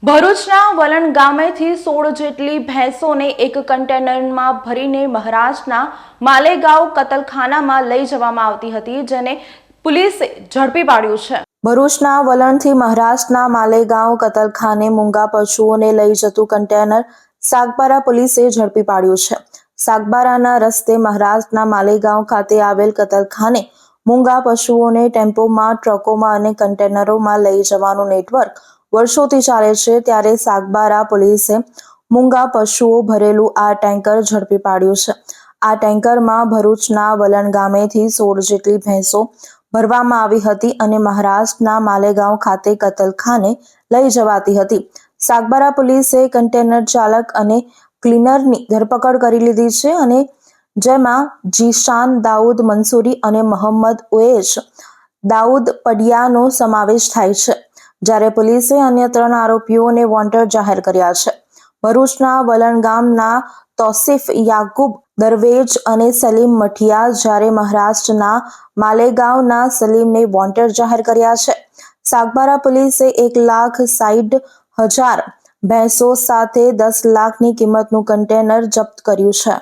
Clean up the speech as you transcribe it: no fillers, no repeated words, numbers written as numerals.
ભરૂચના વલણ ગામેથી 16 જેટલી ભેંસોને એક કન્ટેનરમાં ભરીને મહારાષ્ટ્રના માલેગાંવ કતલખાનામાં લઈ જવામાં આવતી હતી, જેને પોલીસે ઝડપી પાડ્યું છે। ભરૂચના વલણથી મહારાષ્ટ્રના માલેગાંવ કતલખાને મૂંગા પશુઓને લઈ જતું કન્ટેનર સાગબારા પોલીસે ઝડપી પાડ્યું છે। સાગબારાના રસ્તે મહારાષ્ટ્રના માલેગાંવ ખાતે આવેલ કતલખાને મૂંગા પશુઓને ટેમ્પોમાં, ટ્રકોમાં અને કન્ટેનરોમાં લઈ જવાનું નેટવર્ક વર્ષોથી ચાલે છે, ત્યારે સાગબારા પોલીસે મૂંગા પશુઓ ભરેલું આ ટેન્કર ઝડપી પાડ્યું છે। આ ટેન્કરમાં ભરૂચના વલણ ગામેથી 16 જેટલી ભેંસો ભરવામાં આવી હતી અને મહારાષ્ટ્રના માલેગાંવ ખાતે કતલખાને લઈ જવાતી હતી। સાગબારા પોલીસે કન્ટેનર ચાલક અને ક્લીનરની ધરપકડ કરી લીધી છે, અને જેમાં જીશાન દાઉદ મંસૂરી અને મોહમ્મદ ઉવેશ દાઉદ પડિયાનો સમાવેશ થાય છે, જ્યારે પોલીસે અન્ય 3 આરોપીઓને વોન્ટેડ જાહેર કર્યા છે। ભરૂચના વલણ ગામના તૌસીફ યાકુબ દરવેજ અને સલીમ મઠિયા, જ્યારે મહારાષ્ટ્રના માલેગાંવના સલીમને વોન્ટેડ જાહેર કર્યા છે। સાગબારા પોલીસે 1,60,000 ભેંસો સાથે 10 લાખની કિંમતનું કન્ટેનર જપ્ત કર્યું છે।